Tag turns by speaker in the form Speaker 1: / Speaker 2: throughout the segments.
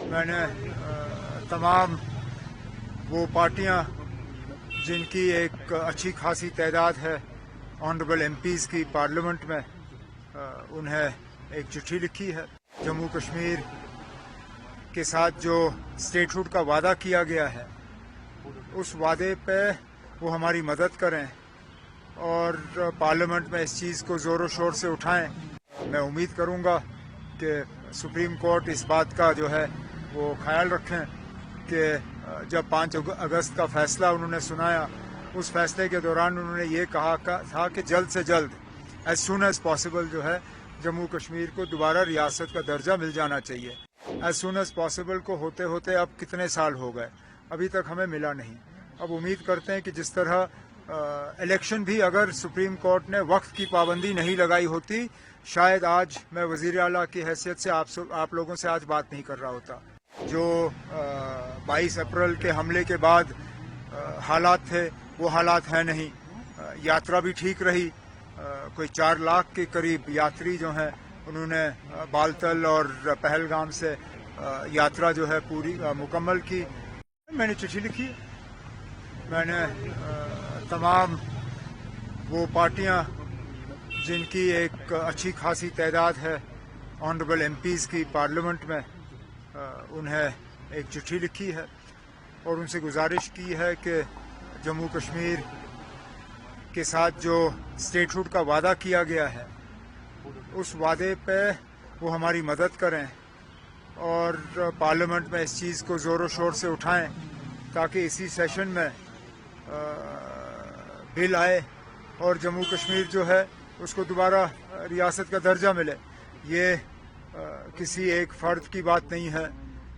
Speaker 1: मैंने तमाम वो पार्टियां जिनकी एक अच्छी खासी तादाद है ऑनरेबल एमपीज़ की पार्लियामेंट में, उन्हें एक चिट्ठी लिखी है। जम्मू कश्मीर के साथ जो स्टेटहुड का वादा किया गया है उस वादे पे वो हमारी मदद करें और पार्लियामेंट में इस चीज़ को ज़ोरों शोर से उठाएं। मैं उम्मीद करूंगा कि सुप्रीम कोर्ट इस बात का जो है वो ख्याल रखें कि जब 5 अगस्त का फैसला उन्होंने सुनाया, उस फैसले के दौरान उन्होंने ये कहा था कि जल्द से जल्द एज सुन एज पॉसिबल जो है जम्मू कश्मीर को दोबारा रियासत का दर्जा मिल जाना चाहिए। एज सुन एज पॉसिबल को होते होते अब कितने साल हो गए, अभी तक हमें मिला नहीं। अब उम्मीद करते हैं कि जिस तरह इलेक्शन भी अगर सुप्रीम कोर्ट ने वक्त की पाबंदी नहीं लगाई होती, शायद आज मैं वज़ीर आला की हैसियत से आप लोगों से आज बात नहीं कर रहा होता। जो 22 अप्रैल के हमले के बाद हालात थे वो हालात हैं नहीं। यात्रा भी ठीक रही। कोई 4 लाख के करीब यात्री जो हैं उन्होंने बालतल और पहलगाम से यात्रा जो है पूरी मुकम्मल की। मैंने चिट्ठी लिखी। मैंने तमाम वो पार्टियां जिनकी एक अच्छी खासी तादाद है ऑनरेबल एमपीज़ की पार्लियामेंट में, उन्हें एक चिट्ठी लिखी है और उनसे गुजारिश की है कि जम्मू कश्मीर के साथ जो स्टेटहुड का वादा किया गया है उस वादे पे वो हमारी मदद करें और पार्लियामेंट में इस चीज़ को ज़ोरों शोर से उठाएं ताकि इसी सेशन में बिल आए और जम्मू कश्मीर जो है उसको दोबारा रियासत का दर्जा मिले। ये किसी एक फ़र्द की बात नहीं है,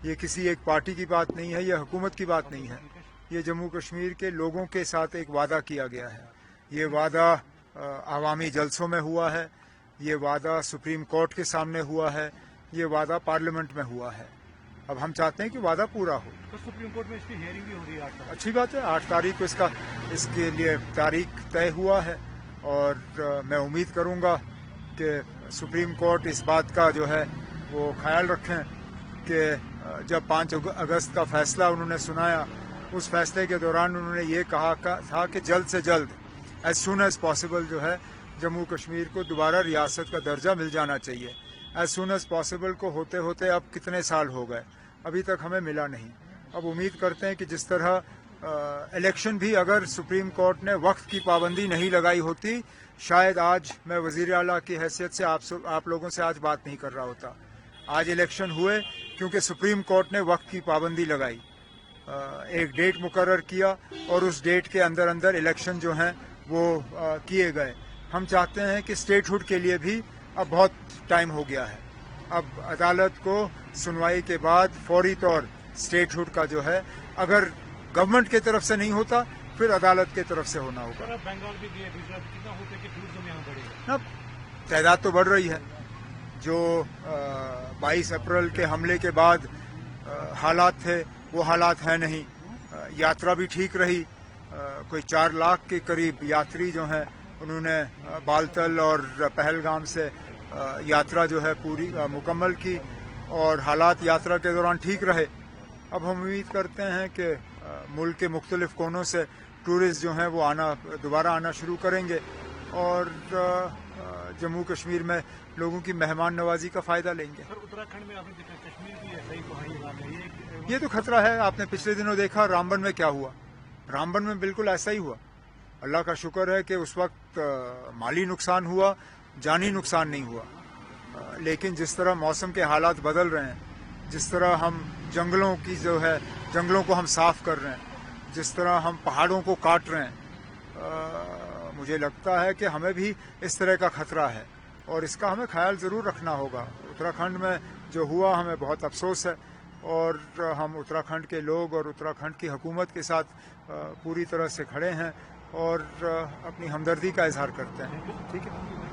Speaker 1: ये किसी एक पार्टी की बात नहीं है, ये हुकूमत की बात नहीं है। ये जम्मू कश्मीर के लोगों के साथ एक वादा किया गया है। ये वादा अवामी जलसों में हुआ है, ये वादा सुप्रीम कोर्ट के सामने हुआ है, ये वादा पार्लियामेंट में हुआ है। अब हम चाहते हैं कि वादा पूरा हो।
Speaker 2: तो सुप्रीम कोर्ट में इसकी हियरिंग भी हो रही है 8 तारीख।
Speaker 1: अच्छी बात है। 8 तारीख को इसके लिए तारीख तय हुआ है और मैं उम्मीद करूंगा कि सुप्रीम कोर्ट इस बात का जो है वो ख्याल रखें कि जब 5 अगस्त का फैसला उन्होंने सुनाया, उस फैसले के दौरान उन्होंने ये कहा था कि जल्द से जल्द एज सुन एज पॉसिबल जो है जम्मू कश्मीर को दोबारा रियासत का दर्जा मिल जाना चाहिए। एज सुन एज पॉसिबल को होते होते अब कितने साल हो गए, अभी तक हमें मिला नहीं। अब उम्मीद करते हैं कि जिस तरह इलेक्शन भी अगर सुप्रीम कोर्ट ने वक्त की पाबंदी नहीं लगाई होती, शायद आज मैं वज़ीर आला की हैसियत से आप लोगों से आज बात नहीं कर रहा होता। आज इलेक्शन हुए क्योंकि सुप्रीम कोर्ट ने वक्त की पाबंदी लगाई, एक डेट मुकर्रर किया और उस डेट के अंदर अंदर इलेक्शन जो हैं वो किए गए। हम चाहते हैं कि स्टेटहुड के लिए भी अब बहुत टाइम हो गया है। अब अदालत को सुनवाई के बाद फौरी तौर स्टेटहुड का जो है अगर गवर्नमेंट की तरफ से नहीं होता फिर अदालत की तरफ से होना होगा।
Speaker 2: बंगाल भी गए, गुजरात कितना होता है कि टूरिज्म यहाँ बढ़ेगा?
Speaker 1: अब तादाद तो बढ़ रही है। जो 22 अप्रैल के हमले के बाद हालात थे वो हालात हैं नहीं। यात्रा भी ठीक रही। कोई 4 लाख के करीब यात्री जो हैं उन्होंने बालतल और पहलगाम से यात्रा जो है पूरी मुकम्मल की और हालात यात्रा के दौरान ठीक रहे। अब हम उम्मीद करते हैं कि मुल्क के मुख्तलिफ कोनों से टूरिस्ट जो हैं वो दोबारा आना शुरू करेंगे और जम्मू कश्मीर में लोगों की मेहमान नवाजी का फ़ायदा लेंगे।
Speaker 2: सर, उत्तराखंड में आपने देखा, कश्मीर भी ऐसा ही पहाड़ी इलाका है,
Speaker 1: ये तो खतरा है। आपने पिछले दिनों देखा रामबन में क्या हुआ। रामबन में बिल्कुल ऐसा ही हुआ। अल्लाह का शुक्र है कि उस वक्त माली नुकसान हुआ, जानी नुकसान नहीं हुआ। लेकिन जिस तरह मौसम के हालात बदल रहे हैं, जिस तरह हम जंगलों को हम साफ कर रहे हैं, जिस तरह हम पहाड़ों को काट रहे हैं, मुझे लगता है कि हमें भी इस तरह का खतरा है और इसका हमें ख्याल ज़रूर रखना होगा। उत्तराखंड में जो हुआ हमें बहुत अफसोस है और हम उत्तराखंड के लोग और उत्तराखंड की हुकूमत के साथ पूरी तरह से खड़े हैं और अपनी हमदर्दी का इजहार करते हैं। ठीक है।